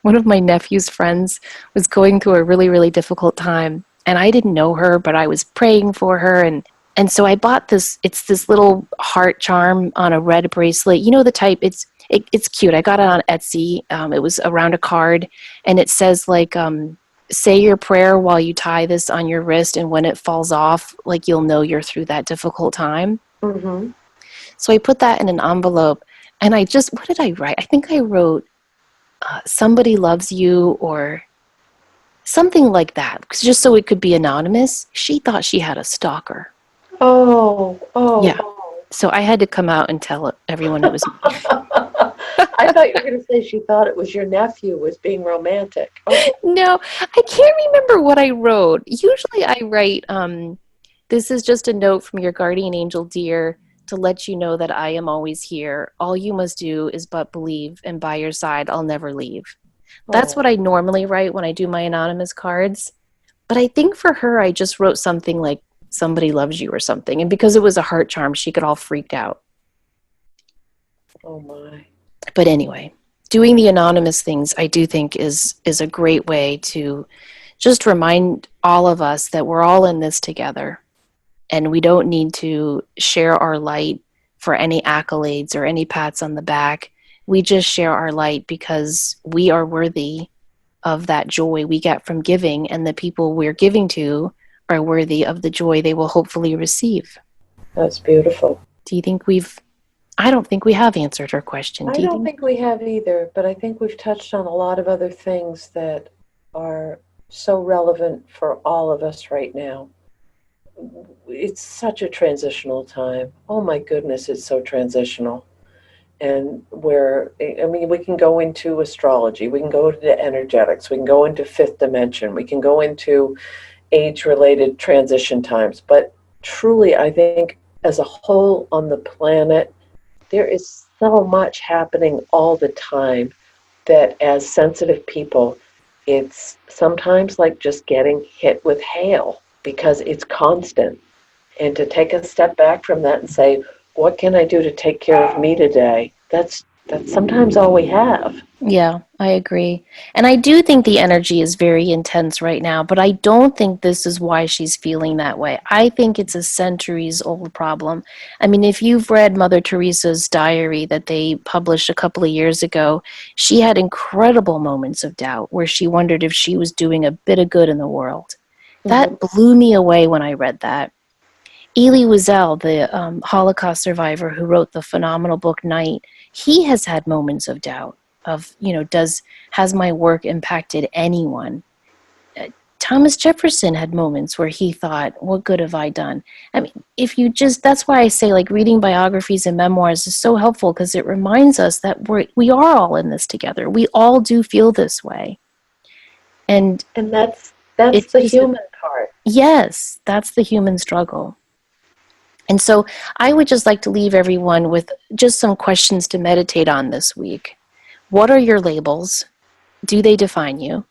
one of my nephew's friends was going through a really, really difficult time, and I didn't know her, but I was praying for her, and so I bought this. It's this little heart charm on a red bracelet. You know the type. It's cute. I got it on Etsy. It was around a card, and it says like, say your prayer while you tie this on your wrist, and when it falls off, like you'll know you're through that difficult time. Hmm. So I put that in an envelope, and what did I write? I think I wrote, somebody loves you, or something like that, just so it could be anonymous. She thought she had a stalker. Oh, oh. Yeah. So I had to come out and tell everyone it was me. I thought you were going to say she thought it was your nephew was being romantic. Okay. No, I can't remember what I wrote. Usually I write, this is just a note from your guardian angel, dear, to let you know that I am always here. All you must do is but believe, and by your side I'll never leave. That's Oh, what I normally write when I do my anonymous cards. But I think for her, I just wrote something like, somebody loves you or something. And because it was a heart charm, she got all freaked out. oh my. But anyway, doing the anonymous things, I do think is a great way to just remind all of us that we're all in this together, and we don't need to share our light for any accolades or any pats on the back. We just share our light because we are worthy of that joy we get from giving, and the people we're giving to are worthy of the joy they will hopefully receive. That's beautiful. Do you think I don't think we have answered her question. I Do you don't think? think we have either, but I think we've touched on a lot of other things that are so relevant for all of us right now. It's such a transitional time. Oh my goodness, it's so transitional. And I mean, we can go into astrology, we can go into energetics, we can go into fifth dimension, we can go into age related transition times. But truly, I think as a whole on the planet, there is so much happening all the time that as sensitive people, it's sometimes like just getting hit with hail because it's constant. And to take a step back from that and say, what can I do to take care of me today? That's sometimes all we have. Yeah, I agree. And I do think the energy is very intense right now, but I don't think this is why she's feeling that way. I think it's a centuries old problem. I mean, if you've read Mother Teresa's diary that they published a couple of years ago, she had incredible moments of doubt where she wondered if she was doing a bit of good in the world. Mm-hmm. That blew me away when I read that. Elie Wiesel, the Holocaust survivor who wrote the phenomenal book Night, he has had moments of doubt of, has my work impacted anyone? Thomas Jefferson had moments where he thought, what good have I done? I mean, that's why I say like reading biographies and memoirs is so helpful, because it reminds us that we are all in this together. We all do feel this way. And that's it's the just, human part. yes, that's the human struggle. And so I would just like to leave everyone with just some questions to meditate on this week. What are your labels? Do they define you?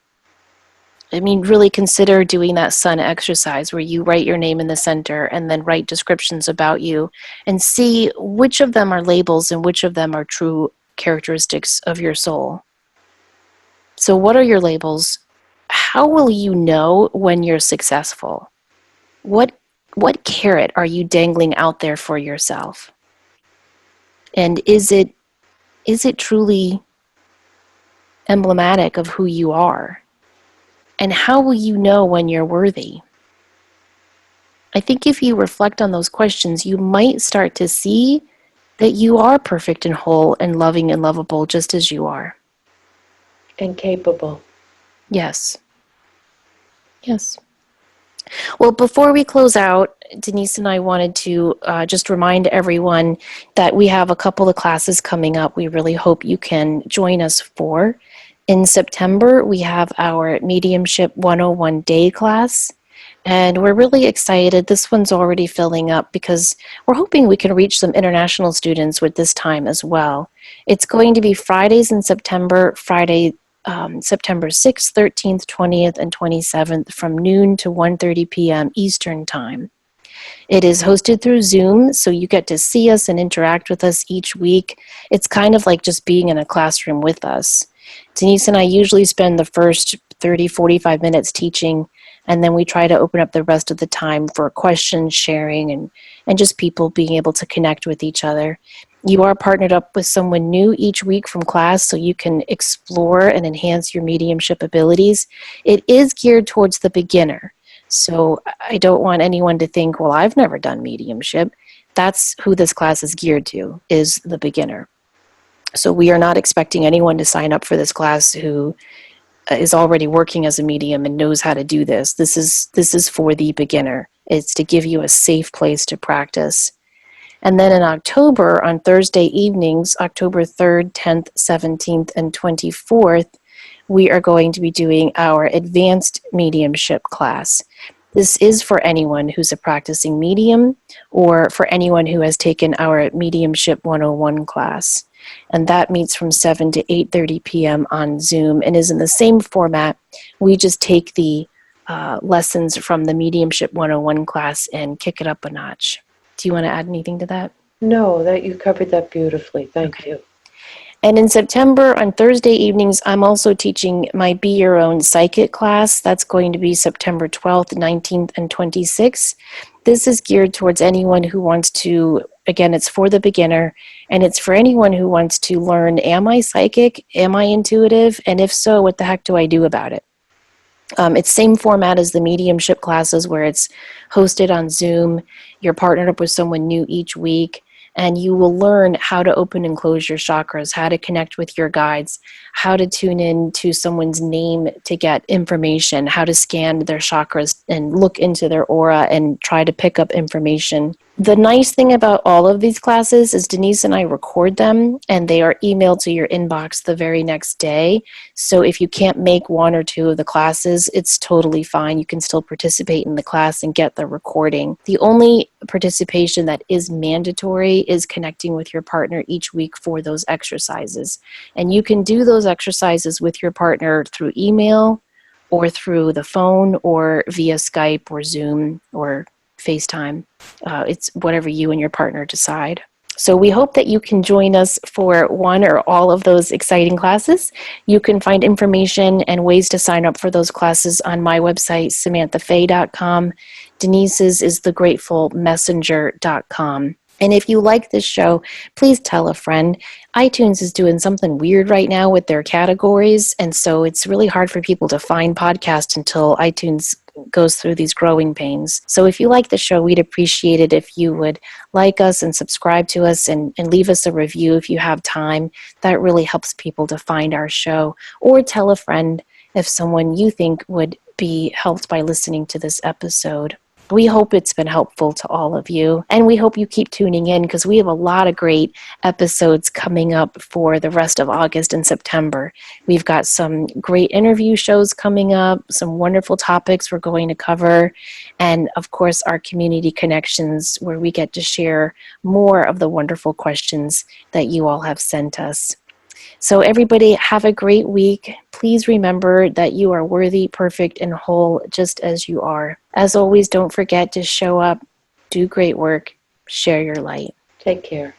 I mean, really consider doing that sun exercise where you write your name in the center and then write descriptions about you and see which of them are labels and which of them are true characteristics of your soul. So what are your labels? How will you know when you're successful? What carrot are you dangling out there for yourself? And is it truly emblematic of who you are? And how will you know when you're worthy? I think if you reflect on those questions, you might start to see that you are perfect and whole and loving and lovable just as you are. And capable. Yes. Yes. Well, before we close out, Denise and I wanted to just remind everyone that we have a couple of classes coming up we really hope you can join us for. In September, we have our Mediumship 101 day class, and we're really excited. This one's already filling up because we're hoping we can reach some international students with this time as well. It's going to be Fridays in September, September 6th, 13th, 20th, and 27th from noon to 1:30 p.m. Eastern Time. It is hosted through Zoom, so you get to see us and interact with us each week. It's kind of like just being in a classroom with us. Denise and I usually spend the first 30, 45 minutes teaching, and then we try to open up the rest of the time for questions, sharing, and just people being able to connect with each other. You are partnered up with someone new each week from class, so you can explore and enhance your mediumship abilities. It is geared towards the beginner, so I don't want anyone to think, well, I've never done mediumship. That's who this class is geared to, is the beginner. So we are not expecting anyone to sign up for this class who is already working as a medium and knows how to do this. This is for the beginner. It's to give you a safe place to practice. And then in October, on Thursday evenings, October 3rd, 10th, 17th, and 24th, we are going to be doing our advanced mediumship class. This is for anyone who's a practicing medium or for anyone who has taken our Mediumship 101 class. And that meets from 7 to 8:30 p.m. on Zoom and is in the same format. We just take the lessons from the Mediumship 101 class and kick it up a notch. Do you want to add anything to that? No, that you covered that beautifully. Thank you. And in September, on Thursday evenings, I'm also teaching my Be Your Own Psychic class. That's going to be September 12th, 19th, and 26th. This is geared towards anyone who wants to, again, it's for the beginner, and it's for anyone who wants to learn, am I psychic? Am I intuitive? And if so, what the heck do I do about it? It's same format as the mediumship classes where it's hosted on Zoom. You're partnered up with someone new each week, and you will learn how to open and close your chakras, how to connect with your guides, how to tune in to someone's name to get information, how to scan their chakras and look into their aura and try to pick up information. The nice thing about all of these classes is Denise and I record them, and they are emailed to your inbox the very next day. So if you can't make one or two of the classes, it's totally fine. You can still participate in the class and get the recording. The only participation that is mandatory is connecting with your partner each week for those exercises. And you can do those exercises with your partner through email or through the phone or via Skype or Zoom or FaceTime. It's whatever you and your partner decide. So we hope that you can join us for one or all of those exciting classes. You can find information and ways to sign up for those classes on my website, SamanthaFaye.com. Denise's is TheGratefulMessenger.com. And if you like this show, please tell a friend. iTunes is doing something weird right now with their categories, and so it's really hard for people to find podcasts until iTunes goes through these growing pains. So if you like the show, we'd appreciate it if you would like us and subscribe to us and leave us a review if you have time. That really helps people to find our show. Or tell a friend. if someone you think would be helped by listening to this episode. We hope it's been helpful to all of you, and we hope you keep tuning in because we have a lot of great episodes coming up for the rest of August and September. We've got some great interview shows coming up, some wonderful topics we're going to cover, and of course our community connections where we get to share more of the wonderful questions that you all have sent us. So everybody, have a great week. Please remember that you are worthy, perfect, and whole just as you are. As always, don't forget to show up, do great work, share your light. Take care.